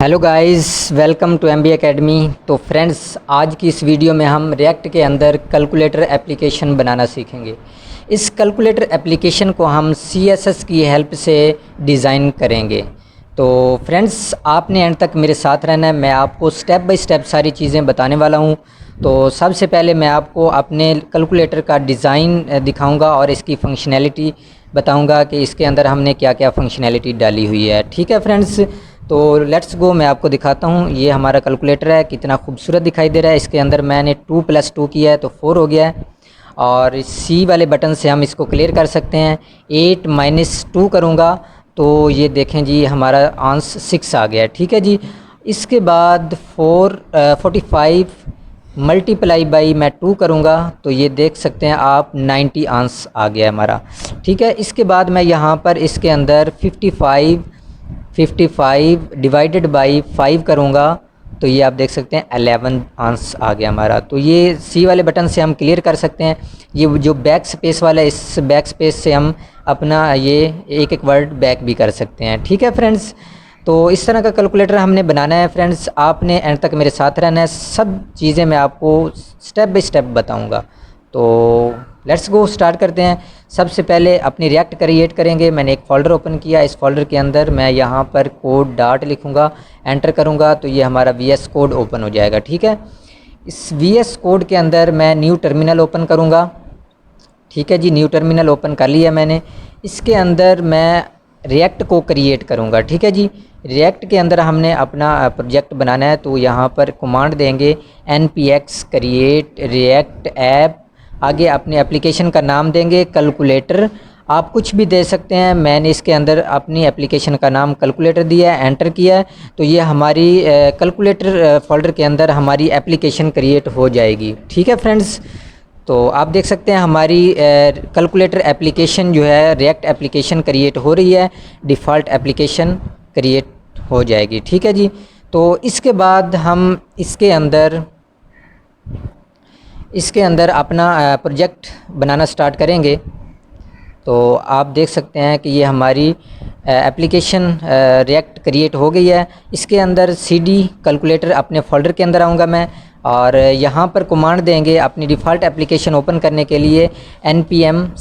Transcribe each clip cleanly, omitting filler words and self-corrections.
Hello guys, welcome to MB academy. तो friends, आज की इस वीडियो में हम रिएक्ट के अंदर कैलकुलेटर एप्लीकेशन बनाना सीखेंगे। इस कैलकुलेटर एप्लीकेशन को हम सीएसएस की हेल्प से डिज़ाइन करेंगे। तो फ्रेंड्स, आपने एंड तक मेरे साथ रहना है। मैं आपको स्टेप बाय स्टेप सारी चीज़ें बताने वाला हूँ। तो सबसे पहले मैं आपको अपने कैलकुलेटर का डिज़ाइन दिखाऊंगा और इसकी फंक्शनैलिटी बताऊंगा कि इसके अंदर हमने क्या क्या फंक्शनैलिटी डाली हुई है। ठीक है फ्रेंड्स, तो लेट्स गो, मैं आपको दिखाता हूँ। ये हमारा कैलकुलेटर है, कितना खूबसूरत दिखाई दे रहा है। इसके अंदर मैंने 2 + 2 किया है तो 4 हो गया है। और सी वाले बटन से हम इसको क्लियर कर सकते हैं। 8 - 2 करूँगा तो ये देखें जी, हमारा आंसर 6 आ गया है। ठीक है जी। इसके बाद 45 मल्टीप्लाई बाई मैं 2 करूँगा तो ये देख सकते हैं आप 90 आंसर आ गया है हमारा। ठीक है। इसके बाद मैं यहाँ पर इसके अंदर 55 डिवाइडेड बाई 5 करूँगा तो ये आप देख सकते हैं 11 आंसर आ गया हमारा। तो ये सी वाले बटन से हम क्लियर कर सकते हैं। ये जो बैक स्पेस वाला है, इस बैक स्पेस से हम अपना ये एक एक वर्ड बैक भी कर सकते हैं। ठीक है फ्रेंड्स, तो इस तरह का कैलकुलेटर हमने बनाना है। फ्रेंड्स, आपने एंड तक मेरे साथ रहना है। सब चीज़ें मैं आपको स्टेप बाय स्टेप बताऊँगा। तो लेट्स गो, स्टार्ट करते हैं। सबसे पहले अपनी रिएक्ट क्रिएट करेंगे। मैंने एक फ़ोल्डर ओपन किया। इस फोल्डर के अंदर मैं यहाँ पर कोड डॉट लिखूँगा, एंटर करूँगा तो ये हमारा वीएस कोड ओपन हो जाएगा। ठीक है। इस वीएस कोड के अंदर मैं न्यू टर्मिनल ओपन करूँगा। ठीक है जी, न्यू टर्मिनल ओपन कर लिया मैंने। इसके अंदर मैं रिएक्ट को क्रिएट करूँगा। ठीक है जी। रिएक्ट के अंदर हमने अपना प्रोजेक्ट बनाना है तो यहाँ पर कमांड देंगे npx क्रिएट रिएक्ट ऐप। आगे अपने एप्लीकेशन का नाम देंगे कैलकुलेटर। आप कुछ भी दे सकते हैं। मैंने इसके अंदर अपनी एप्लीकेशन का नाम कैलकुलेटर दिया है, एंटर किया है तो ये हमारी कैलकुलेटर फोल्डर के अंदर हमारी एप्लीकेशन क्रिएट हो जाएगी। ठीक है फ्रेंड्स, तो आप देख सकते हैं हमारी कैलकुलेटर एप्लीकेशन जो है, रिएक्ट एप्लीकेशन क्रिएट हो रही है। डिफ़ॉल्ट एप्लीकेशन क्रिएट हो जाएगी। ठीक है जी। तो इसके बाद हम इसके अंदर अपना प्रोजेक्ट बनाना स्टार्ट करेंगे। तो आप देख सकते हैं कि ये हमारी एप्लीकेशन रिएक्ट क्रिएट हो गई है। इसके अंदर cd कैलकुलेटर अपने फ़ोल्डर के अंदर आऊँगा मैं, और यहाँ पर कमांड देंगे अपनी डिफ़ॉल्ट एप्लीकेशन ओपन करने के लिए npm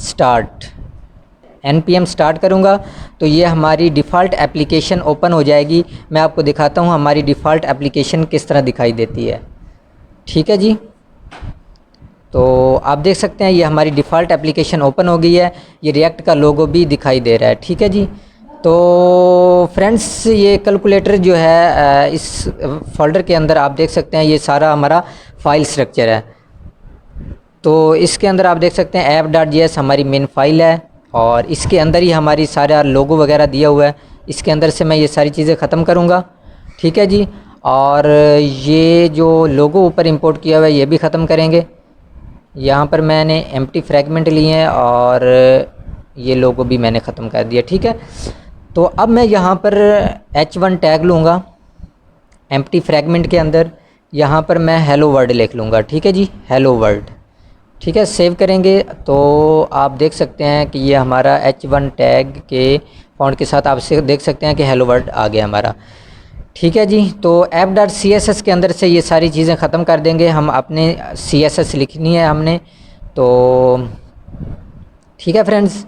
स्टार्ट करूँगा तो ये हमारी डिफ़ॉल्ट एप्लीकेशन ओपन हो जाएगी। मैं आपको दिखाता हूँ हमारी डिफ़ॉल्ट एप्लीकेशन किस तरह दिखाई देती है। ठीक है जी। तो आप देख सकते हैं ये हमारी डिफ़ॉल्ट एप्लीकेशन ओपन हो गई है। ये रिएक्ट का लोगो भी दिखाई दे रहा है। ठीक है जी। तो फ्रेंड्स, ये कैलकुलेटर जो है इस फोल्डर के अंदर आप देख सकते हैं ये सारा हमारा फाइल स्ट्रक्चर है। तो इसके अंदर आप देख सकते हैं app.js हमारी मेन फाइल है और इसके अंदर ही हमारी सारा लोगो वगैरह दिया हुआ है। इसके अंदर से मैं ये सारी चीज़ें ख़त्म करूँगा। ठीक है जी। और ये जो लोगो ऊपर इंपोर्ट किया हुआ है ये भी ख़त्म करेंगे। यहाँ पर मैंने एम्प्टी फ्रैगमेंट लिए हैं और ये लोगो भी मैंने ख़त्म कर दिया। ठीक है। तो अब मैं यहाँ पर h1 टैग लूँगा एम्प्टी फ्रैगमेंट के अंदर। यहाँ पर मैं हेलो वर्ल्ड लिख लूँगा। ठीक है जी, हेलो वर्ल्ड। ठीक है, सेव करेंगे तो आप देख सकते हैं कि ये हमारा h1 टैग के फॉन्ट के साथ आप देख सकते हैं कि हेलो वर्ल्ड आ गया हमारा। ठीक है जी। तो app.css के अंदर से ये सारी चीज़ें ख़त्म कर देंगे। हम अपने css लिखनी है हमने। तो ठीक है फ्रेंड्स,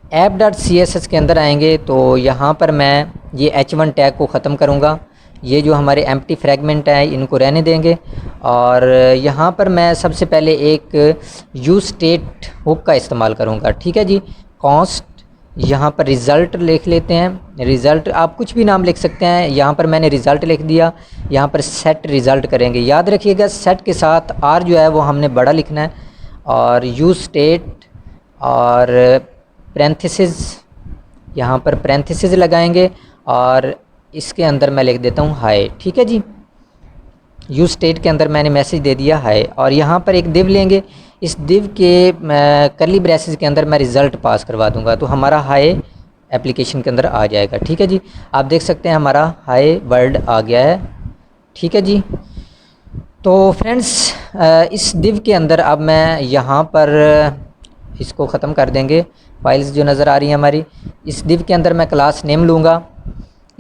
app.css के अंदर आएंगे तो यहाँ पर मैं ये h1 टैग को ख़त्म करूँगा। ये जो हमारे एम्प्टी फ्रैगमेंट है इनको रहने देंगे। और यहाँ पर मैं सबसे पहले एक यूज स्टेट हुक का इस्तेमाल करूँगा। ठीक है जी। कॉन्स्ट, यहाँ पर रिज़ल्ट लिख लेते हैं। रिज़ल्ट आप कुछ भी नाम लिख सकते हैं। यहाँ पर मैंने रिज़ल्ट लिख दिया। यहाँ पर सेट रिज़ल्ट करेंगे। याद रखिएगा सेट के साथ आर जो है वो हमने बड़ा लिखना है। और यूज स्टेट और पैरेंथेसिस, यहाँ पर पैरेंथेसिस लगाएंगे और इसके अंदर मैं लिख देता हूँ हाय। ठीक है जी। यूज स्टेट के अंदर मैंने मैसेज दे दिया हाय। और यहाँ पर एक दिव लेंगे। इस दिव के कर्ली ब्रेसेस के अंदर मैं रिज़ल्ट पास करवा दूंगा तो हमारा हाय एप्लीकेशन के अंदर आ जाएगा। ठीक है जी। आप देख सकते हैं हमारा हाय वर्ल्ड आ गया है। ठीक है जी। तो फ्रेंड्स, इस दिव के अंदर अब मैं यहाँ पर इसको ख़त्म कर देंगे। फाइल्स जो नज़र आ रही हैं हमारी, इस दिव के अंदर मैं क्लास नेम लूँगा।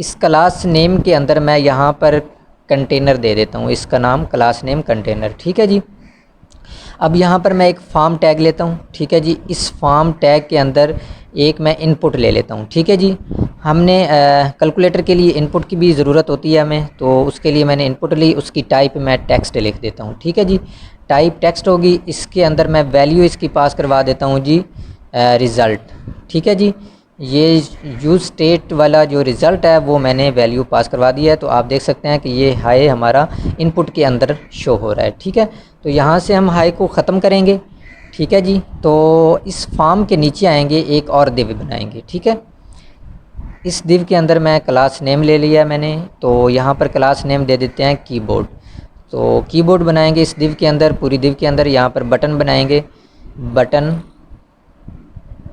इस क्लास नेम के अंदर मैं यहाँ पर कंटेनर दे देता हूँ, इसका नाम क्लास नेम कंटेनर। ठीक है जी। अब यहाँ पर मैं एक फॉर्म टैग लेता हूँ। ठीक है जी। इस फॉर्म टैग के अंदर एक मैं इनपुट ले लेता हूँ। ठीक है जी। हमने कैलकुलेटर के लिए इनपुट की भी ज़रूरत होती है हमें, तो उसके लिए मैंने इनपुट ली, उसकी टाइप मैं टेक्स्ट लिख देता हूँ। ठीक है जी। टाइप टेक्स्ट होगी, इसके अंदर मैं वैल्यू इसकी पास करवा देता हूँ जी रिज़ल्ट। ठीक है जी। ये यूज स्टेट वाला जो रिज़ल्ट है वो मैंने वैल्यू पास करवा दिया है, तो आप देख सकते हैं कि ये हाई हमारा इनपुट के अंदर शो हो रहा है। ठीक है। तो यहाँ से हम हाई को ख़त्म करेंगे। ठीक है जी। तो इस फॉर्म के नीचे आएंगे, एक और दिव बनाएंगे। ठीक है। इस दिव के अंदर मैं क्लास नेम ले लिया मैंने, तो यहाँ पर क्लास नेम दे देते हैं कीबोर्ड। तो कीबोर्ड बनाएंगे इस दिव के अंदर, पूरी दिव के अंदर। यहाँ पर बटन बनाएंगे, बटन।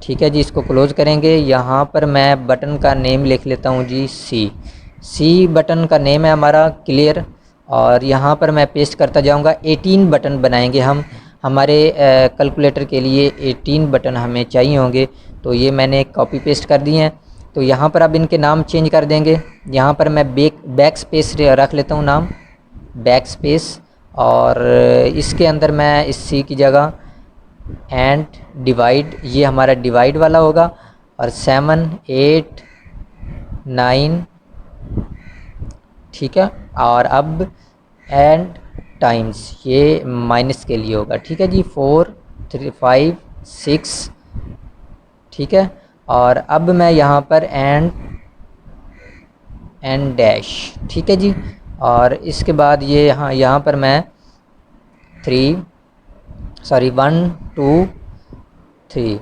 ठीक है जी। इसको क्लोज़ करेंगे। यहाँ पर मैं बटन का नेम लिख लेता हूँ जी सी बटन का नेम है हमारा क्लियर। और यहाँ पर मैं पेस्ट करता जाऊँगा। 18 बटन बनाएंगे हम, हमारे कैलकुलेटर के लिए 18 बटन हमें चाहिए होंगे, तो ये मैंने कॉपी पेस्ट कर दिए हैं। तो यहाँ पर अब इनके नाम चेंज कर देंगे। यहाँ पर मैं बैक स्पेस रख लेता हूँ नाम, बैक स्पेस। और इसके अंदर मैं इस सी की जगह एंड डिवाइड, ये हमारा डिवाइड वाला होगा। और 7 8 9, ठीक है। और अब एंड टाइम्स, ये माइनस के लिए होगा। ठीक है जी। 4 3 5 6, ठीक है। और अब मैं यहाँ पर एंड डैश। ठीक है जी। और इसके बाद ये यहाँ पर मैं 1 2 3,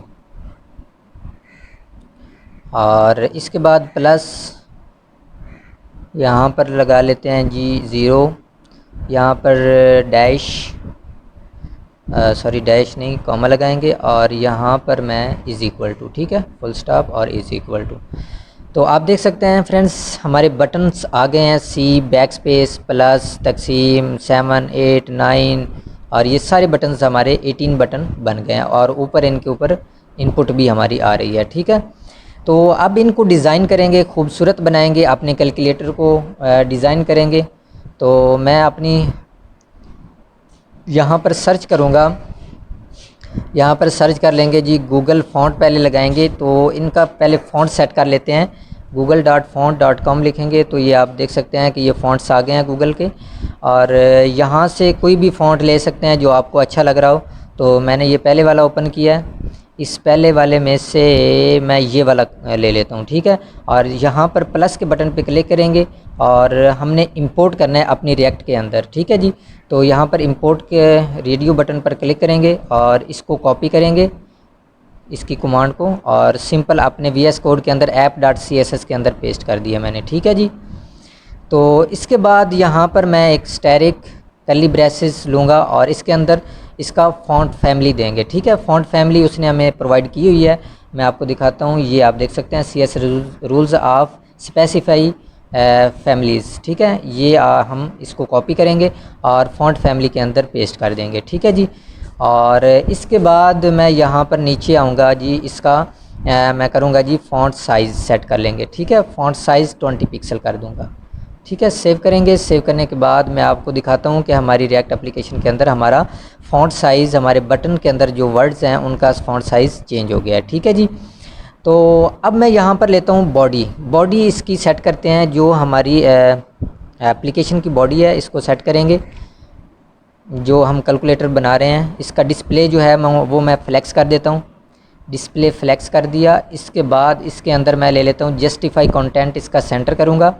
और इसके बाद प्लस यहाँ पर लगा लेते हैं जी 0। यहाँ पर डैश, डैश नहीं, कॉमा लगाएंगे। और यहाँ पर मैं इज़ इक्वल टू, ठीक है, फुल स्टॉप और इज़ इक्वल टू। तो आप देख सकते हैं फ्रेंड्स, हमारे बटन्स आ गए हैं, सी, बैक स्पेस, प्लस, तकसीम, 7 8 9, और ये सारे बटन्स हमारे 18 बटन बन गए हैं। और ऊपर इनके ऊपर इनपुट भी हमारी आ रही है। ठीक है। तो अब इनको डिज़ाइन करेंगे, खूबसूरत बनाएंगे, अपने कैलकुलेटर को डिज़ाइन करेंगे। तो मैं अपनी यहाँ पर सर्च करूँगा, यहाँ पर सर्च कर लेंगे जी गूगल फ़ॉन्ट पहले लगाएंगे। तो इनका पहले फ़ॉन्ट सेट कर लेते हैं, google.font.com लिखेंगे तो ये आप देख सकते हैं कि ये फ़ॉन्ट्स आ गए हैं गूगल के। और यहाँ से कोई भी फ़ॉन्ट ले सकते हैं जो आपको अच्छा लग रहा हो। तो मैंने ये पहले वाला ओपन किया है, इस पहले वाले में से मैं ये वाला ले लेता हूँ। ठीक है। और यहाँ पर प्लस के बटन पे क्लिक करेंगे और हमने इंपोर्ट करना है अपनी रिएक्ट के अंदर। ठीक है जी। तो यहाँ पर इंपोर्ट के रेडियो बटन पर क्लिक करेंगे और इसको कॉपी करेंगे, इसकी कमांड को, और सिंपल अपने VS कोड के अंदर app.css के अंदर पेस्ट कर दिया मैंने। ठीक है जी। तो इसके बाद यहाँ पर मैं एक स्टैटिक कर्ली ब्रेसेस लूँगा और इसके अंदर इसका फ़ॉन्ट फैमिली देंगे। ठीक है। फ़ॉन्ट फैमिली उसने हमें प्रोवाइड की हुई है, मैं आपको दिखाता हूँ। ये आप देख सकते हैं CS rules of specify families. ठीक है। ये हम इसको कॉपी करेंगे और फ़ॉन्ट फैमिली के अंदर पेस्ट कर देंगे। ठीक है जी। और इसके बाद मैं यहाँ पर नीचे आऊँगा जी, इसका मैं करूँगा जी फ़ॉन्ट साइज़ सेट कर लेंगे। ठीक है। फ़ॉन्ट साइज़ 20 पिक्सल कर दूँगा। ठीक है। सेव करेंगे। सेव करने के बाद मैं आपको दिखाता हूँ कि हमारी रिएक्ट एप्लीकेशन के अंदर हमारा फ़ॉन्ट साइज़, हमारे बटन के अंदर जो वर्ड्स हैं उनका फ़ॉन्ट साइज़ चेंज हो गया है। ठीक है जी। तो अब मैं यहाँ पर लेता हूँ बॉडी इसकी सेट करते हैं, जो हमारी एप्लीकेशन की बॉडी है इसको सेट करेंगे, जो हम कैलकुलेटर बना रहे हैं। इसका डिस्प्ले जो है वो मैं फ्लेक्स कर देता हूँ, डिस्प्ले फ्लेक्स कर दिया। इसके बाद इसके अंदर मैं ले लेता हूँ जस्टिफाई कंटेंट, इसका सेंटर करूँगा।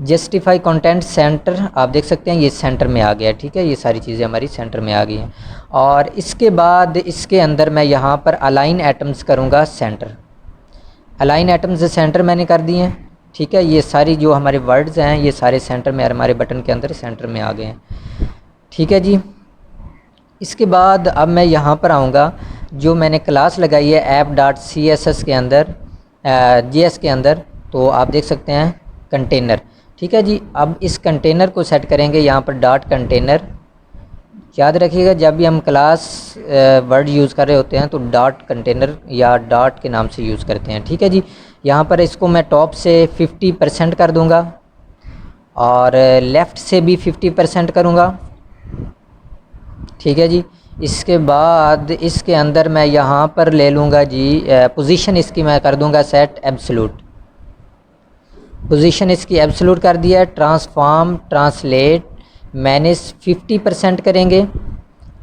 जस्टिफाई कंटेंट सेंटर, आप देख सकते हैं ये सेंटर में आ गया। ठीक है। ये सारी चीज़ें हमारी सेंटर में आ गई हैं। और इसके बाद इसके अंदर मैं यहाँ पर अलाइन एटम्स करूँगा सेंटर, अलाइन एटम्स सेंटर मैंने कर दिए हैं। ठीक है। ये सारी जो हमारे वर्ड्स हैं ये सारे सेंटर में, हमारे बटन के अंदर सेंटर में आ गए हैं। ठीक है जी। इसके बाद अब मैं यहाँ पर आऊँगा, जो मैंने क्लास लगाई है app.css के अंदर, JS के अंदर, तो आप देख सकते हैं कंटेनर। ठीक है जी। अब इस कंटेनर को सेट करेंगे यहाँ पर डॉट कंटेनर। याद रखिएगा जब भी हम क्लास वर्ड यूज़ कर रहे होते हैं तो डॉट कंटेनर या डॉट के नाम से यूज़ करते हैं। ठीक है जी। यहाँ पर इसको मैं टॉप से 50% कर दूँगा और लेफ़्ट से भी 50% करूँगा। ठीक है जी। इसके बाद इसके अंदर मैं यहाँ पर ले लूँगा जी पोजीशन इसकी मैं कर दूँगा सेट एब्सोल्यूट। पोजीशन इसकी एब्सोल्यूट कर दिया है। ट्रांसफॉर्म ट्रांसलेट मैनेज 50% करेंगे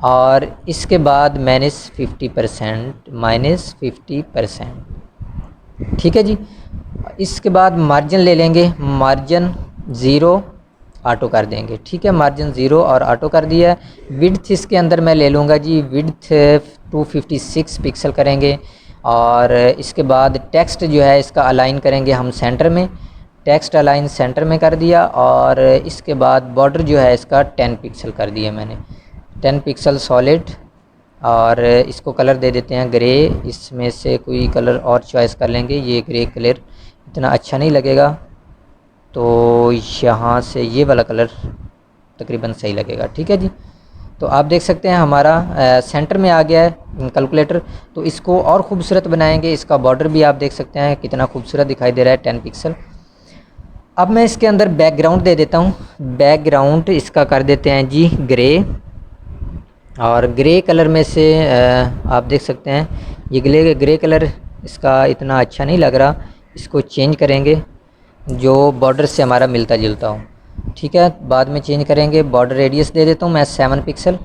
और इसके बाद माइनस 50%। ठीक है जी। इसके बाद मार्जिन ले लेंगे, मार्जिन 0 ऑटो कर देंगे। ठीक है, मार्जिन 0 और ऑटो कर दिया है। विड्थ इसके अंदर मैं ले लूँगा जी, विड्थ 256 पिक्सल करेंगे और इसके बाद टेक्स्ट जो है इसका अलाइन करेंगे हम सेंटर में। टेक्स्ट अलाइन सेंटर में कर दिया और इसके बाद बॉर्डर जो है इसका 10 पिक्सल कर दिया मैंने, 10 पिक्सल सॉलिड। और इसको कलर दे देते हैं ग्रे, इसमें से कोई कलर और चॉइस कर लेंगे। ये ग्रे कलर इतना अच्छा नहीं लगेगा तो यहाँ से ये वाला कलर तकरीबन सही लगेगा। ठीक है जी। तो आप देख सकते हैं हमारा सेंटर में आ गया है कैलकुलेटर। तो इसको और ख़ूबसूरत बनाएंगे। इसका बॉर्डर भी आप देख सकते हैं कितना खूबसूरत दिखाई दे रहा है, 10 पिक्सल। अब मैं इसके अंदर बैकग्राउंड दे देता हूँ। बैकग्राउंड इसका कर देते हैं जी ग्रे, और ग्रे कलर में से आप देख सकते हैं ये ग्रे कलर इसका इतना अच्छा नहीं लग रहा, इसको चेंज करेंगे जो बॉर्डर से हमारा मिलता जुलता हो। ठीक है, बाद में चेंज करेंगे। बॉर्डर रेडियस दे देता हूँ मैं 7 पिक्सल।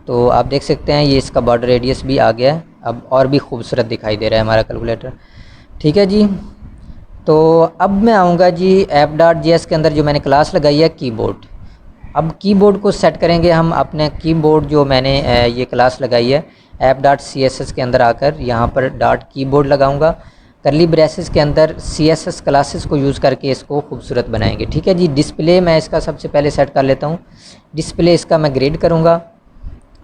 तो आप देख सकते हैं ये इसका बॉर्डर रेडियस भी आ गया है, अब और भी खूबसूरत दिखाई दे रहा है हमारा कैलकुलेटर। ठीक है जी। तो अब मैं आऊँगा जी app.js के अंदर जो मैंने क्लास लगाई है कीबोर्ड। अब कीबोर्ड को सेट करेंगे हम अपने कीबोर्ड जो मैंने ये क्लास लगाई है app.css के अंदर आकर यहाँ पर डॉट कीबोर्ड लगाऊंगा। करली ब्रेसेस के अंदर CSS क्लासेस को यूज़ करके इसको खूबसूरत बनाएंगे। ठीक है जी। डिस्प्ले मैं इसका सबसे पहले सेट कर लेता हूँ। डिस्प्ले इसका मैं ग्रिड करूँगा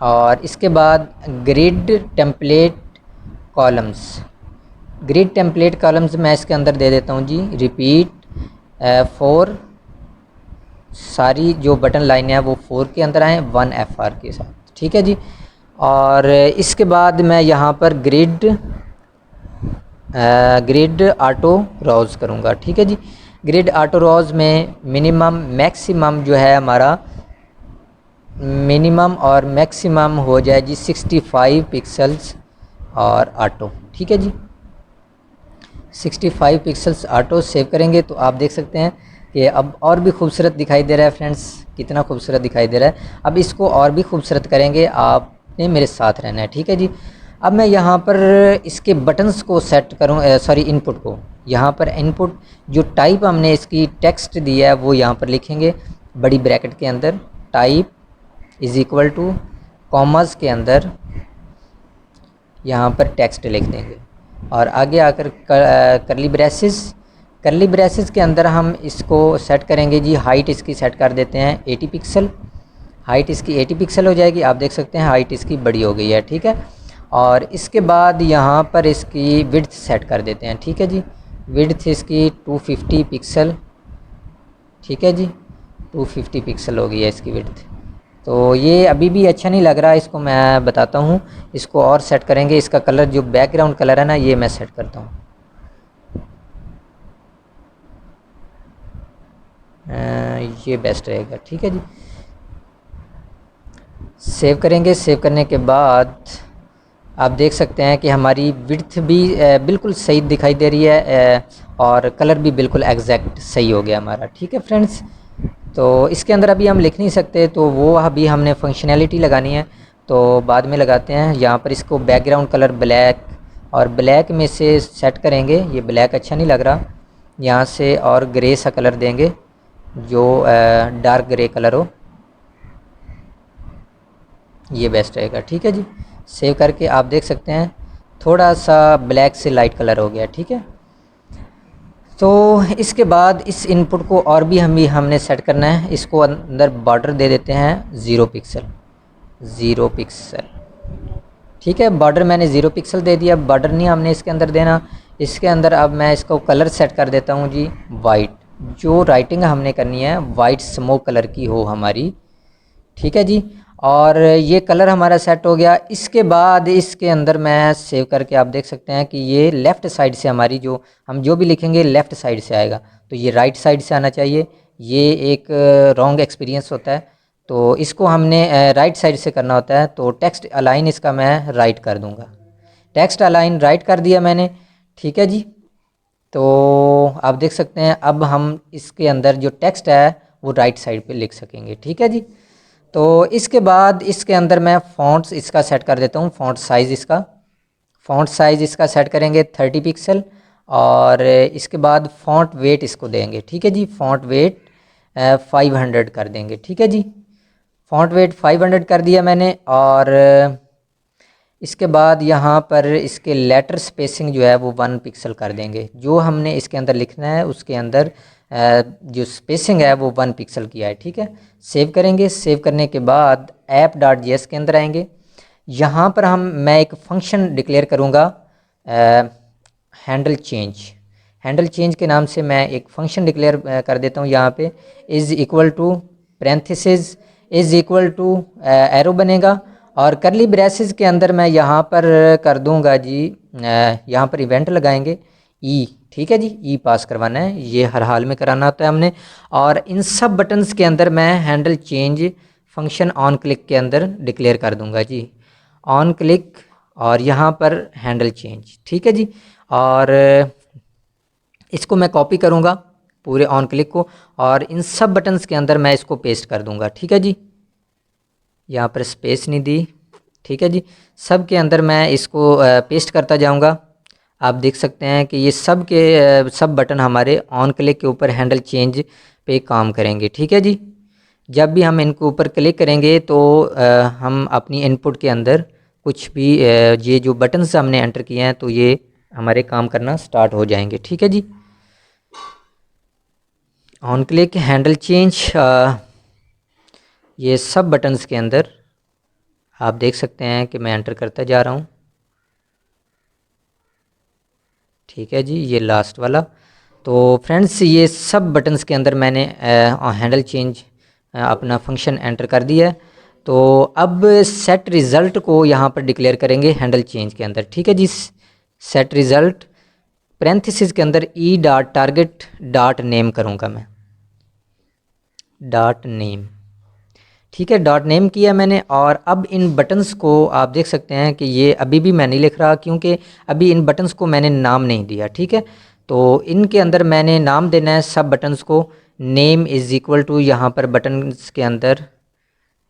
और इसके बाद grid template columns, grid template columns मैं इसके अंदर दे देता हूँ जी रिपीट 4। सारी जो बटन लाइनें हैं वो 4 के अंदर आएँ 1 FR के साथ। ठीक है जी। और इसके बाद मैं यहाँ पर ग्रिड ऑटो रोज़ करूँगा। ठीक है जी। ग्रिड ऑटो रोज़ में मिनिमम मैक्सिमम जो है हमारा, मिनिमम और मैक्सिमम हो जाए जी 65 पिक्सल्स और ऑटो। ठीक है जी। 65 पिक्सल्स ऑटो सेव करेंगे तो आप देख सकते हैं कि अब और भी खूबसूरत दिखाई दे रहा है। फ्रेंड्स कितना खूबसूरत दिखाई दे रहा है। अब इसको और भी खूबसूरत करेंगे, आपने मेरे साथ रहना है। ठीक है जी। अब मैं यहाँ पर इसके बटन्स को सेट करूँ, सॉरी इनपुट को, यहाँ पर इनपुट जो टाइप हमने इसकी टेक्स्ट दिया है वो यहाँ पर लिखेंगे बड़ी ब्रैकेट के अंदर, type is equal to commerce के अंदर यहाँ पर टेक्स्ट लिख देंगे और आगे आकर करली ब्रेसेस के अंदर हम इसको सेट करेंगे जी। हाइट इसकी सेट कर देते हैं 80 पिक्सल। हाइट इसकी 80 पिक्सल हो जाएगी। आप देख सकते हैं हाइट इसकी बड़ी हो गई है। ठीक है। और इसके बाद यहाँ पर इसकी विड्थ सेट कर देते हैं। ठीक है जी। विड्थ इसकी 250 पिक्सल। ठीक है जी, 250 पिक्सल हो गई है इसकी विड्थ। तो ये अभी भी अच्छा नहीं लग रहा, इसको मैं बताता हूँ। इसको और सेट करेंगे। इसका कलर जो बैकग्राउंड कलर है ना, ये मैं सेट करता हूँ। ये बेस्ट रहेगा। ठीक है जी। सेव करेंगे। सेव करने के बाद आप देख सकते हैं कि हमारी विड्थ भी बिल्कुल सही दिखाई दे रही है और कलर भी बिल्कुल एग्जैक्ट सही हो गया हमारा। ठीक है फ्रेंड्स। तो इसके अंदर अभी हम लिख नहीं सकते, तो वो अभी हमने फंक्शनैलिटी लगानी है, तो बाद में लगाते हैं। यहाँ पर इसको बैकग्राउंड कलर ब्लैक, और ब्लैक में से सेट करेंगे। ये ब्लैक अच्छा नहीं लग रहा, यहाँ से और ग्रे सा कलर देंगे जो डार्क ग्रे कलर हो, ये बेस्ट रहेगा। ठीक है जी। सेव करके आप देख सकते हैं थोड़ा सा ब्लैक से लाइट कलर हो गया। ठीक है। तो इसके बाद इस इनपुट को और भी हमने सेट करना है। इसको अंदर बॉर्डर दे देते हैं 0 पिक्सल। ठीक है, बॉर्डर मैंने 0 पिक्सल दे दिया। बॉर्डर नहीं हमने इसके अंदर देना। इसके अंदर अब मैं इसको कलर सेट कर देता हूँ जी वाइट। जो राइटिंग हमने करनी है वाइट स्मोक कलर की हो हमारी। ठीक है जी। और ये कलर हमारा सेट हो गया। इसके बाद इसके अंदर मैं सेव करके आप देख सकते हैं कि ये लेफ़्ट साइड से हमारी जो हम जो भी लिखेंगे लेफ़्ट साइड से आएगा, तो ये राइट साइड से आना चाहिए। ये एक रॉन्ग एक्सपीरियंस होता है, तो इसको हमने राइट साइड से करना होता है। तो टेक्स्ट अलाइन इसका मैं राइट कर दूंगा। टेक्स्ट अलाइन राइट कर दिया मैंने, ठीक है जी। तो आप देख सकते हैं अब हम इसके अंदर जो टेक्स्ट है वो राइट साइड पे लिख सकेंगे, ठीक है जी। तो इसके बाद इसके अंदर मैं फ़ॉन्ट्स इसका सेट कर देता हूँ। फ़ॉन्ट साइज़ इसका सेट करेंगे 30 पिक्सल, और इसके बाद फ़ॉन्ट वेट इसको देंगे, ठीक है जी। फ़ॉन्ट वेट 500 कर देंगे, ठीक है जी। फ़ॉन्ट वेट 500 कर दिया मैंने। और इसके बाद यहाँ पर इसके लेटर स्पेसिंग जो है वो 1 पिक्सल कर देंगे। जो हमने इसके अंदर लिखना है उसके अंदर जो स्पेसिंग है वो 1 पिक्सल किया है, ठीक है। सेव करेंगे। सेव करने के बाद app.js के अंदर आएंगे। यहाँ पर मैं एक फंक्शन डिक्लेयर करूँगा हैंडल चेंज के नाम से मैं एक फंक्शन डिक्लेयर कर देता हूँ। यहाँ पे is equal to parenthesis is equal to arrow बनेगा, और करली ब्रेसेस के अंदर मैं यहाँ पर कर दूँगा जी, यहाँ पर इवेंट लगाएंगे ई, ठीक है जी। ई पास करवाना है, ये हर हाल में कराना होता है हमने। और इन सब बटन्स के अंदर मैं handle change function on click के अंदर डिक्लेयर कर दूँगा जी, ऑन क्लिक, और यहाँ पर हैंडल चेंज, ठीक है जी। और इसको मैं कॉपी करूँगा पूरे ऑन क्लिक को, और इन सब बटन्स के अंदर मैं इसको पेस्ट कर दूँगा, ठीक है जी। यहाँ पर स्पेस नहीं दी, ठीक है जी। सब के अंदर मैं इसको पेस्ट करता जाऊँगा। आप देख सकते हैं कि ये सब बटन हमारे ऑन क्लिक के ऊपर हैंडल चेंज पे काम करेंगे, ठीक है जी। जब भी हम इनके ऊपर क्लिक करेंगे तो हम अपनी इनपुट के अंदर कुछ भी ये जो बटन्स हमने एंटर किए हैं तो ये हमारे काम करना स्टार्ट हो जाएंगे, ठीक है जी। ऑन क्लिक, हैंडल चेंज, ये सब बटन्स के अंदर आप देख सकते हैं कि मैं एंटर करता जा रहा हूँ, ठीक है जी। ये लास्ट वाला। तो फ्रेंड्स ये सब बटन्स के अंदर मैंने हैंडल चेंज अपना फंक्शन एंटर कर दिया है। तो अब सेट रिज़ल्ट को यहाँ पर डिक्लेयर करेंगे हैंडल चेंज के अंदर, ठीक है जी। सेट रिज़ल्ट पैरेंथेसिस के अंदर E dot target dot name करूँगा मैं, डॉट नेम, ठीक है। डॉट नेम किया मैंने। और अब इन बटन्स को आप देख सकते हैं कि ये अभी भी मैं नहीं लिख रहा, क्योंकि अभी इन बटन्स को मैंने नाम नहीं दिया, ठीक है। तो इनके अंदर मैंने नाम देना है सब बटन्स को। नेम इज़ इक्वल टू, यहाँ पर बटन्स के अंदर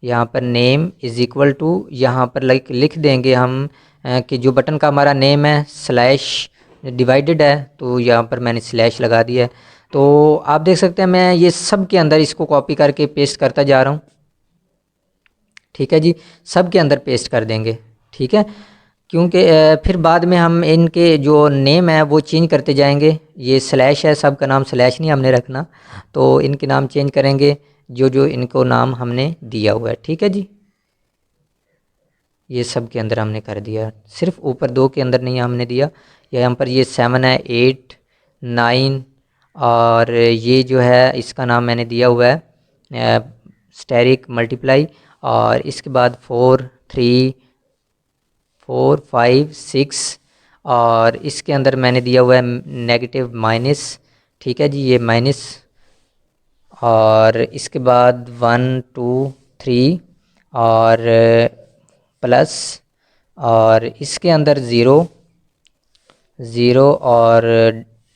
यहाँ पर नेम इज़ इक्वल टू, यहाँ पर लिख देंगे हम कि जो बटन का हमारा नेम है स्लैश डिवाइडेड है, तो यहाँ पर मैंने स्लैश लगा दिया है। तो आप देख सकते हैं मैं ये सब के अंदर इसको कॉपी करके पेस्ट करता जा रहा हूँ, ठीक है जी। सब के अंदर पेस्ट कर देंगे, ठीक है। क्योंकि फिर बाद में हम इनके जो नेम है वो चेंज करते जाएंगे। ये स्लैश है, सब का नाम स्लैश नहीं हमने रखना, तो इनके नाम चेंज करेंगे जो जो इनको नाम हमने दिया हुआ है, ठीक है जी। ये सब के अंदर हमने कर दिया, सिर्फ ऊपर 2 के अंदर नहीं हमने दिया। यहाँ पर ये 7 है, 8, 9, और ये जो है इसका नाम मैंने दिया हुआ है स्टेरिक मल्टीप्लाई, और इसके बाद 4, 3, 4, 5, 6, और इसके अंदर मैंने दिया हुआ है नेगेटिव माइनस, ठीक है जी, ये माइनस। और इसके बाद 1, 2, 3, और प्लस, और इसके अंदर 0, 0 और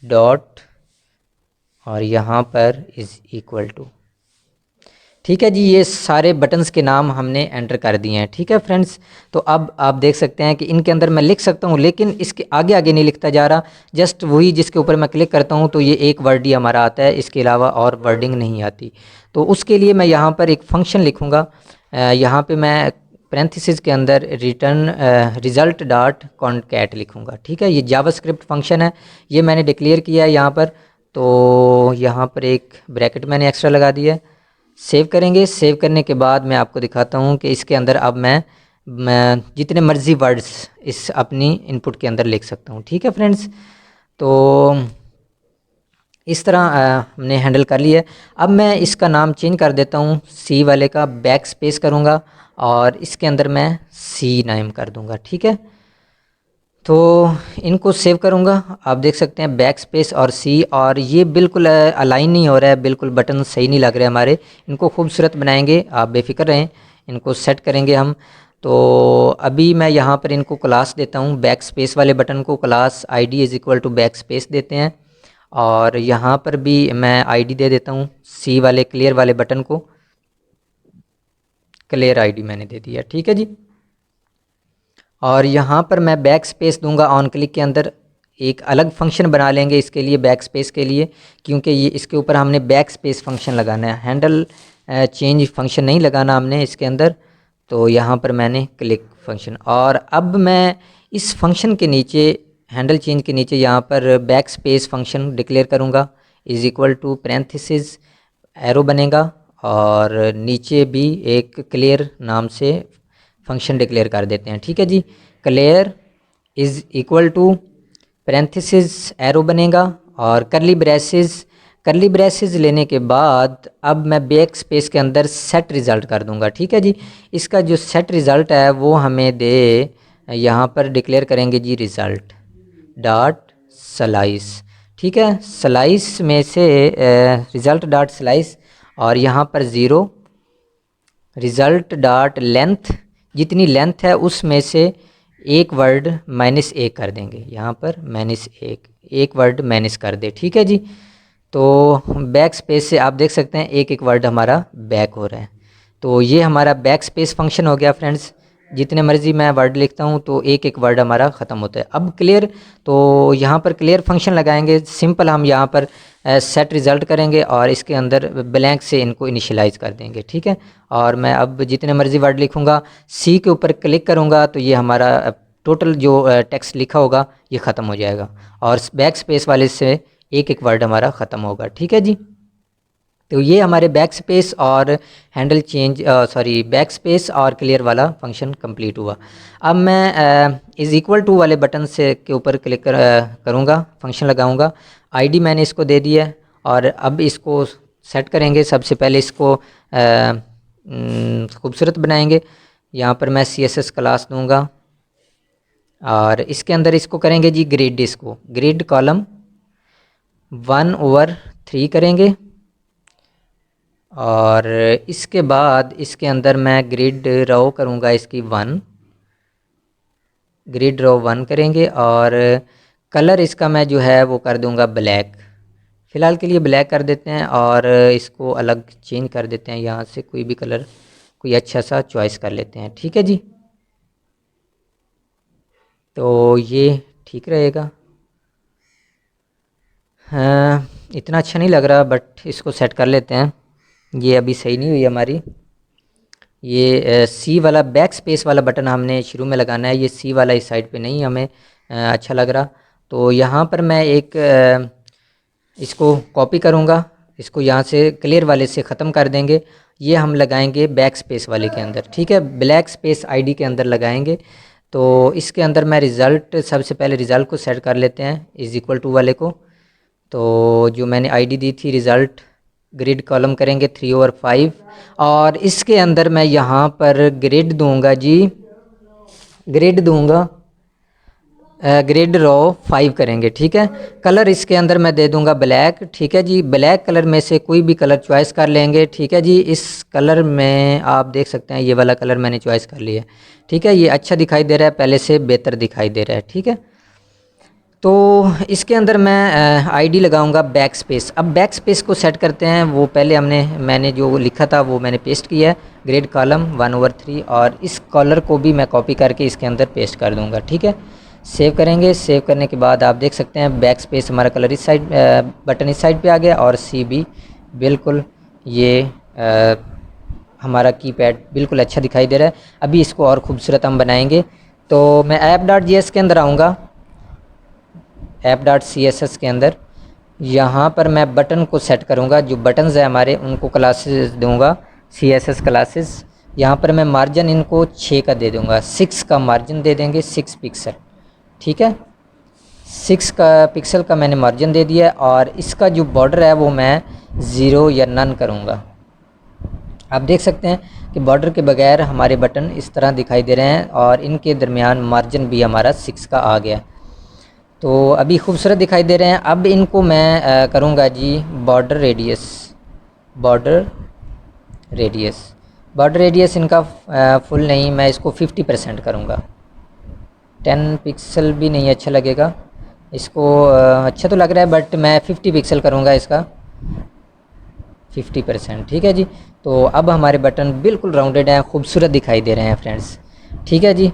डॉट, और यहाँ पर इज़ इक्वल टू, ठीक है जी। ये सारे बटन्स के नाम हमने एंटर कर दिए हैं, ठीक है फ्रेंड्स। तो अब आप देख सकते हैं कि इनके अंदर मैं लिख सकता हूँ, लेकिन इसके आगे आगे नहीं लिखता जा रहा। जस्ट वही जिसके ऊपर मैं क्लिक करता हूँ तो ये एक वर्ड ही हमारा आता है, इसके अलावा और वर्डिंग नहीं आती। तो उसके लिए मैं यहाँ पर एक फंक्शन लिखूँगा। यहाँ पर मैं पैरेंथेसिस के अंदर रिटर्न रिज़ल्ट डॉट कॉन्कैट लिखूँगा, ठीक है। ये जावास्क्रिप्ट फंक्शन है, ये मैंने डिक्लेयर किया है यहाँ पर। तो यहाँ पर एक ब्रैकेट मैंने एक्स्ट्रा लगा दिया है। सेव करेंगे। सेव करने के बाद मैं आपको दिखाता हूँ कि इसके अंदर अब मैं जितने मर्ज़ी वर्ड्स इस अपनी इनपुट के अंदर लिख सकता हूँ, ठीक है फ्रेंड्स। तो इस तरह हमने हैंडल कर लिया है। अब मैं इसका नाम चेंज कर देता हूँ, सी वाले का बैक स्पेस करूँगा, और इसके अंदर मैं सी नाम कर दूंगा। ठीक है, तो इनको सेव करूंगा। आप देख सकते हैं बैक स्पेस और सी, और ये बिल्कुल अलाइन नहीं हो रहा है, बिल्कुल बटन सही नहीं लग रहे हमारे। इनको खूबसूरत बनाएंगे, आप बेफिक्र रहें, इनको सेट करेंगे हम। तो अभी मैं यहाँ पर इनको क्लास देता हूँ, बैक स्पेस वाले बटन को class ID is equal to back space देते हैं, और यहाँ पर भी मैं आईडी दे देता हूँ सी वाले क्लियर वाले बटन को, क्लियर आईडी मैंने दे दिया। ठीक है जी, और यहाँ पर मैं बैक स्पेस दूंगा ऑन क्लिक के अंदर। एक अलग फंक्शन बना लेंगे इसके लिए, बैक स्पेस के लिए, क्योंकि ये इसके ऊपर हमने बैक स्पेस फंक्शन लगाना है, हैंडल चेंज फंक्शन नहीं लगाना हमने इसके अंदर। तो यहाँ पर मैंने क्लिक फंक्शन, और अब मैं इस फंक्शन के नीचे, हैंडल चेंज के नीचे यहाँ पर बैक स्पेस फंक्शन डिक्लेयर करूँगा, is equal to parenthesis arrow बनेगा, और नीचे भी एक क्लियर नाम से फंक्शन डिक्लेयर कर देते हैं। ठीक है जी, clear is equal to parenthesis arrow बनेगा और करली ब्रेसेस लेने के बाद अब मैं बैक स्पेस के अंदर सेट रिज़ल्ट कर दूंगा। ठीक है जी, इसका जो सेट रिज़ल्ट है वो हमें दे, यहाँ पर डिक्लेयर करेंगे जी रिज़ल्ट डॉट स्लाइस। ठीक है, स्लाइस में से रिज़ल्ट डॉट स्लाइस, और यहाँ पर ज़ीरो रिज़ल्ट डॉट लेंथ, जितनी लेंथ है उसमें से एक वर्ड माइनस एक कर देंगे, यहाँ पर माइनस एक वर्ड माइनस कर दे। ठीक है जी, तो बैक स्पेस से आप देख सकते हैं एक एक वर्ड हमारा बैक हो रहा है। तो ये हमारा बैक स्पेस फंक्शन हो गया फ्रेंड्स। जितने मर्जी मैं वर्ड लिखता हूँ तो एक एक वर्ड हमारा ख़त्म होता है। अब क्लियर, तो यहाँ पर क्लियर फंक्शन लगाएंगे, सिंपल हम यहाँ पर सेट रिज़ल्ट करेंगे और इसके अंदर ब्लैंक से इनको इनिशियलाइज कर देंगे। ठीक है, और मैं अब जितने मर्जी वर्ड लिखूँगा, सी के ऊपर क्लिक करूँगा तो ये हमारा टोटल जो टेक्स्ट लिखा होगा ये ख़त्म हो जाएगा, और बैक स्पेस वाले से एक एक वर्ड हमारा ख़त्म होगा। ठीक है जी, तो ये हमारे बैक स्पेस और हैंडल चेंज बैक स्पेस और क्लियर वाला फंक्शन कंप्लीट हुआ। अब मैं इज़ इक्वल टू वाले बटन से के ऊपर क्लिक करूँगा, फंक्शन लगाऊँगा, आईडी मैंने इसको दे दिया है, और अब इसको सेट करेंगे। सबसे पहले इसको खूबसूरत बनाएंगे। यहाँ पर मैं CSS क्लास दूँगा, और इसके अंदर इसको करेंगे जी ग्रिड, इसको ग्रिड कॉलम 1/3 करेंगे, और इसके बाद इसके अंदर मैं ग्रिड रो करूँगा इसकी 1, ग्रिड रो 1 करेंगे, और कलर इसका मैं जो है वो कर दूँगा ब्लैक, फ़िलहाल के लिए ब्लैक कर देते हैं, और इसको अलग चेंज कर देते हैं, यहाँ से कोई भी कलर कोई अच्छा सा चॉइस कर लेते हैं। ठीक है जी, तो ये ठीक रहेगा। हाँ, इतना अच्छा नहीं लग रहा, बट इसको सेट कर लेते हैं। ये अभी सही नहीं हुई हमारी। ये सी वाला बैक स्पेस वाला बटन हमने शुरू में लगाना है, ये सी वाला इस साइड पे नहीं हमें अच्छा लग रहा। तो यहाँ पर मैं एक इसको कॉपी करूँगा, इसको यहाँ से क्लियर वाले से ख़त्म कर देंगे, ये हम लगाएंगे बैक स्पेस वाले के अंदर। ठीक है, ब्लैक स्पेस आईडी के अंदर लगाएंगे। तो इसके अंदर मैं रिज़ल्ट, सबसे पहले रिज़ल्ट को सेट कर लेते हैं इज़ इक्वल टू वाले को। तो जो मैंने आईडी दी थी रिज़ल्ट, ग्रिड कॉलम करेंगे 3/5, और इसके अंदर मैं यहाँ पर ग्रिड दूंगा जी, ग्रिड दूंगा ग्रिड रो 5 करेंगे। ठीक है, कलर इसके अंदर मैं दे दूंगा ब्लैक। ठीक है जी, ब्लैक कलर में से कोई भी कलर चॉइस कर लेंगे। ठीक है जी, इस कलर में आप देख सकते हैं ये वाला कलर मैंने चॉइस कर लिया। ठीक है, ये अच्छा दिखाई दे रहा है, पहले से बेहतर दिखाई दे रहा है। ठीक है, तो इसके अंदर मैं आईडी लगाऊंगा बैक स्पेस। अब बैक स्पेस को सेट करते हैं, वो पहले मैंने जो लिखा था वो मैंने पेस्ट किया है, ग्रेड कॉलम 1/3, और इस कॉलर को भी मैं कॉपी करके इसके अंदर पेस्ट कर दूंगा। ठीक है, सेव करेंगे। सेव करने के बाद आप देख सकते हैं बैक स्पेस हमारा कलर इस साइड, बटन इस साइड पे आ गया, और सी भी बिल्कुल ये हमारा कीपैड बिल्कुल अच्छा दिखाई दे रहा है। अभी इसको और खूबसूरत हम बनाएंगे। तो मैं app.js के अंदर आऊँगा, app.css के अंदर यहाँ पर मैं बटन को सेट करूँगा, जो बटन्स है हमारे उनको क्लासेस दूँगा, CSS क्लासेस। यहाँ पर मैं मार्जिन इनको 6 का दे दूँगा, 6 का मार्जिन दे देंगे, 6 पिक्सल। ठीक है, 6 का पिक्सल का मैंने मार्जिन दे दिया, और इसका जो बॉर्डर है वो मैं 0 या नन करूँगा। आप देख सकते हैं कि बॉर्डर के बगैर हमारे बटन इस तरह दिखाई दे रहे हैं और इनके दरमियान मार्जिन भी हमारा 6 का आ गया। तो अभी खूबसूरत दिखाई दे रहे हैं। अब इनको मैं करूँगा जी border radius. Border radius border radius इनका फुल नहीं, मैं इसको 50% करूँगा। 10 पिक्सल भी नहीं अच्छा लगेगा इसको, अच्छा तो लग रहा है बट मैं 50 पिक्सल करूँगा इसका 50%। ठीक है जी। तो अब हमारे बटन बिल्कुल राउंडेड हैं, खूबसूरत दिखाई दे रहे हैं फ्रेंड्स। ठीक है जी।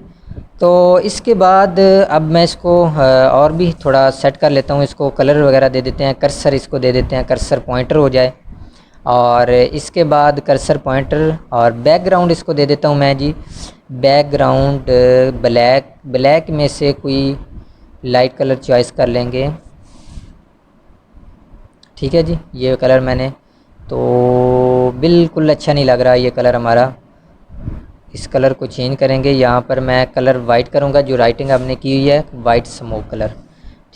तो इसके बाद अब मैं इसको और भी थोड़ा सेट कर लेता हूँ, इसको कलर वगैरह दे देते हैं, कर्सर इसको दे देते हैं, कर्सर पॉइंटर हो जाए। और इसके बाद कर्सर पॉइंटर और बैकग्राउंड इसको दे देता हूँ मैं जी, बैकग्राउंड ब्लैक। ब्लैक में से कोई लाइट कलर चॉइस कर लेंगे। ठीक है जी, ये कलर मैंने, तो बिल्कुल अच्छा नहीं लग रहा ये कलर हमारा, इस कलर को चेंज करेंगे। यहाँ पर मैं कलर वाइट करूँगा, जो राइटिंग हमने की हुई है वाइट स्मोक कलर।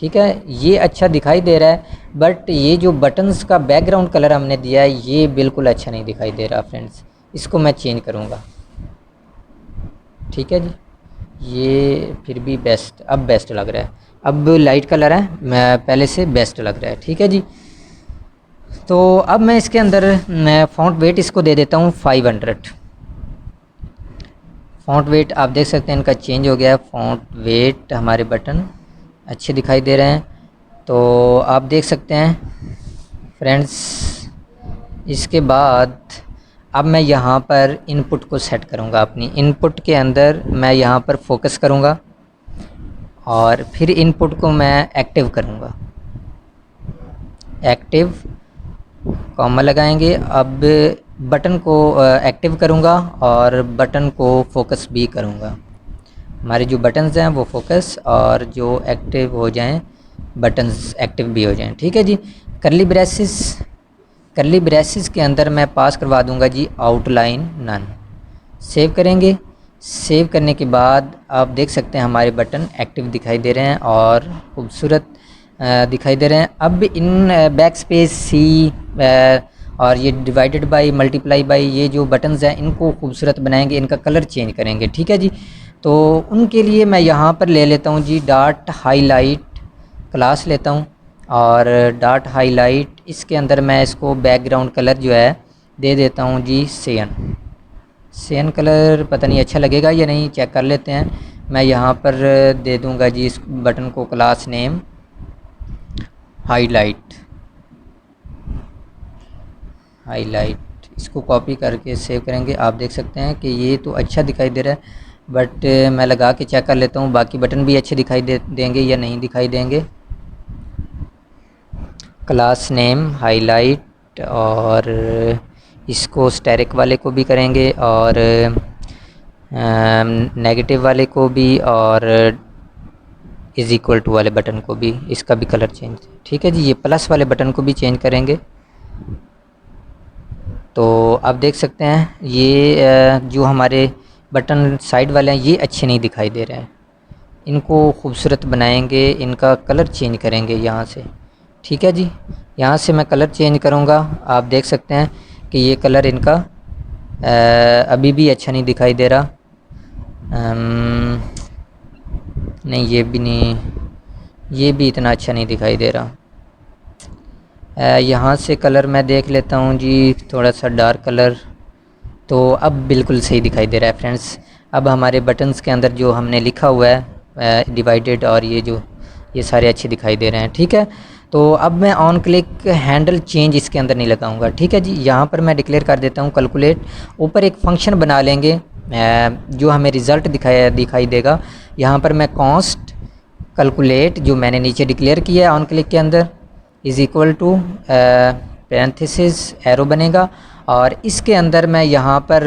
ठीक है, ये अच्छा दिखाई दे रहा है बट ये जो बटन्स का बैकग्राउंड कलर हमने दिया है ये बिल्कुल अच्छा नहीं दिखाई दे रहा फ्रेंड्स, इसको मैं चेंज करूँगा। ठीक है जी, ये फिर भी बेस्ट, अब बेस्ट लग रहा है, अब लाइट कलर है, मैं पहले से बेस्ट लग रहा है। ठीक है जी। तो अब मैं इसके अंदर फ़ॉन्ट वेट इसको दे देता हूँ 500। फ़ॉन्ट वेट आप देख सकते हैं इनका चेंज हो गया है, फ़ॉन्ट वेट हमारे बटन अच्छे दिखाई दे रहे हैं। तो आप देख सकते हैं फ्रेंड्स। इसके बाद अब मैं यहाँ पर इनपुट को सेट करूँगा, अपनी इनपुट के अंदर मैं यहाँ पर फोकस करूँगा और फिर इनपुट को मैं एक्टिव करूँगा, एक्टिव कॉमा लगाएंगे। अब बटन को एक्टिव करूँगा और बटन को फोकस भी करूँगा। हमारे जो बटन्स हैं वो फोकस और जो एक्टिव हो जाएं, बटन्स एक्टिव भी हो जाएं। ठीक है जी। करली ब्रेसेस, करली ब्रेसेस के अंदर मैं पास करवा दूंगा जी आउटलाइन नन। सेव करेंगे, सेव करने के बाद आप देख सकते हैं हमारे बटन एक्टिव दिखाई दे रहे हैं और खूबसूरत दिखाई दे रहे हैं। अब इन बैक स्पेस सी और ये डिवाइडेड बाय मल्टीप्लाई बाय ये जो बटन्स हैं इनको खूबसूरत बनाएंगे, इनका कलर चेंज करेंगे। ठीक है जी। तो उनके लिए मैं यहाँ पर ले लेता हूँ जी डॉट हाईलाइट क्लास लेता हूँ और डॉट हाईलाइट इसके अंदर मैं इसको बैकग्राउंड कलर जो है दे देता हूँ जी सियान। सियान कलर पता नहीं अच्छा लगेगा या नहीं, चेक कर लेते हैं। मैं यहाँ पर दे दूँगा जी इस बटन को क्लास नेम हाईलाइट। हाईलाइट इसको कॉपी करके सेव करेंगे। आप देख सकते हैं कि ये तो अच्छा दिखाई दे रहा है बट मैं लगा के चेक कर लेता हूँ बाकी बटन भी अच्छे दिखाई देंगे या नहीं दिखाई देंगे। क्लास नेम हाईलाइट और इसको स्टैरिक वाले को भी करेंगे और नेगेटिव वाले को भी और इज़ इक्वल टू वाले बटन को भी, इसका भी कलर चेंज। ठीक है जी। ये प्लस वाले बटन को भी चेंज करेंगे। तो आप देख सकते हैं ये जो हमारे बटन साइड वाले हैं ये अच्छे नहीं दिखाई दे रहे हैं, इनको खूबसूरत बनाएंगे, इनका कलर चेंज करेंगे यहाँ से। ठीक है जी। यहाँ से मैं कलर चेंज करूँगा। आप देख सकते हैं कि ये कलर इनका अभी भी अच्छा नहीं दिखाई दे रहा। नहीं ये भी नहीं, ये भी इतना अच्छा नहीं दिखाई दे रहा। यहाँ से कलर मैं देख लेता हूँ जी थोड़ा सा डार्क कलर, तो अब बिल्कुल सही दिखाई दे रहा है फ्रेंड्स। अब हमारे बटन्स के अंदर जो हमने लिखा हुआ है डिवाइडेड और ये जो ये सारे अच्छे दिखाई दे रहे हैं। ठीक है। तो अब मैं ऑन क्लिक हैंडल चेंज इसके अंदर नहीं लगाऊंगा। ठीक है जी। यहाँ पर मैं डिक्लेयर कर देता हूँ कैलकुलेट, ऊपर एक फंक्शन बना लेंगे जो हमें रिज़ल्ट दिखाई देगा। यहाँ पर मैं कॉन्स्ट कैलकुलेट जो मैंने नीचे डिक्लेयर किया है ऑन क्लिक के अंदर is equal to parenthesis arrow बनेगा और इसके अंदर मैं यहाँ पर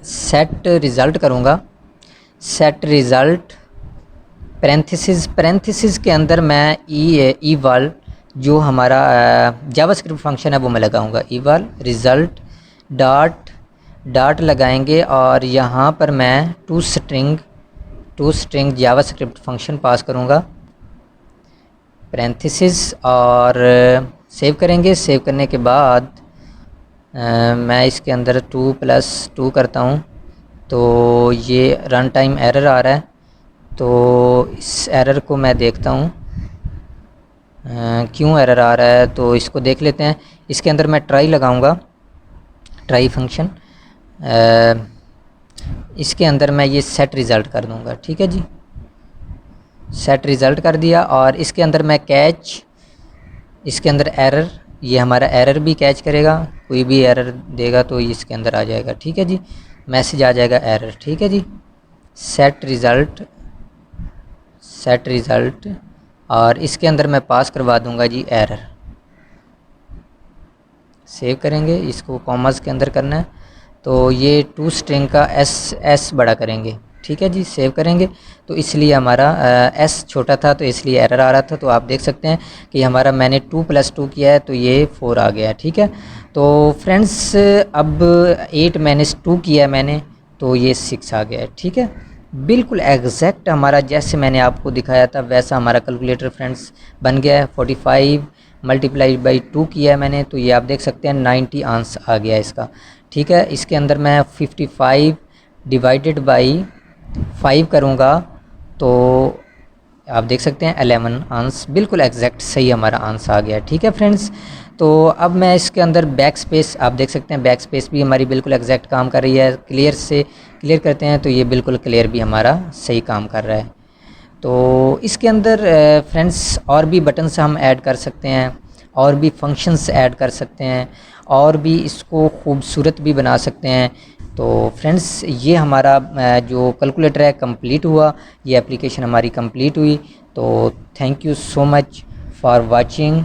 सेट रिज़ल्ट करूँगा। सेट रिज़ल्ट पैरेंथेसिस के अंदर मैं ईवाल जो हमारा जावास्क्रिप्ट फंक्शन है वो मैं लगाऊंगा। ईवाल रिज़ल्ट डॉट लगाएंगे और यहाँ पर मैं टू स्ट्रिंग जावास्क्रिप्ट फंक्शन पास करूँगा पैरेंथेसिस और सेव करेंगे। सेव करने के बाद मैं इसके अंदर 2+2 करता हूँ तो ये रन टाइम एरर आ रहा है। तो इस एरर को मैं देखता हूँ क्यों एरर आ रहा है, तो इसको देख लेते हैं। इसके अंदर मैं ट्राई लगाऊंगा, ट्राई फंक्शन। इसके अंदर मैं ये सेट रिज़ल्ट कर दूंगा, ठीक है जी। सेट रिज़ल्ट कर दिया। और इसके अंदर मैं कैच, इसके अंदर एरर, ये हमारा एरर भी कैच करेगा, कोई भी एरर देगा तो इसके अंदर आ जाएगा, ठीक है जी। मैसेज आ जाएगा एरर, ठीक है जी। सेट रिज़ल्ट, सेट रिज़ल्ट, और इसके अंदर मैं पास करवा दूंगा जी एरर। सेव करेंगे, इसको कॉमर्स के अंदर करना है, तो ये टू स्ट्रिंग का एस बड़ा करेंगे, ठीक है जी। सेव करेंगे तो इसलिए हमारा एस छोटा था तो इसलिए एरर आ रहा था। तो आप देख सकते हैं कि हमारा मैंने 2+2 किया है तो ये 4 आ गया, ठीक है। तो फ्रेंड्स अब 8 - 2 किया है मैंने तो ये 6 आ गया है, ठीक है। बिल्कुल एग्जैक्ट हमारा जैसे मैंने आपको दिखाया था वैसा हमारा कैलकुलेटर फ्रेंड्स बन गया है। 45 × 2 किया है मैंने, तो ये आप देख सकते हैं 90 आंसर आ गया है इसका, ठीक है। इसके अंदर मैं 55 ÷ 5 करूँगा तो आप देख सकते हैं 11 आंसर, बिल्कुल एग्जैक्ट सही हमारा आंसर आ गया, ठीक है फ्रेंड्स। तो अब मैं इसके अंदर बैक स्पेस, आप देख सकते हैं बैक स्पेस भी हमारी बिल्कुल एग्जैक्ट काम कर रही है। क्लियर से क्लियर करते हैं तो ये बिल्कुल क्लियर भी हमारा सही काम कर रहा है। तो इसके अंदर फ्रेंड्स और भी बटन्स हम ऐड कर सकते हैं, और भी फंक्शंस ऐड कर सकते हैं, और भी इसको खूबसूरत भी बना सकते हैं। तो फ्रेंड्स ये हमारा जो कैलकुलेटर है कंप्लीट हुआ, ये एप्लीकेशन हमारी कंप्लीट हुई। तो thank you so much for watching.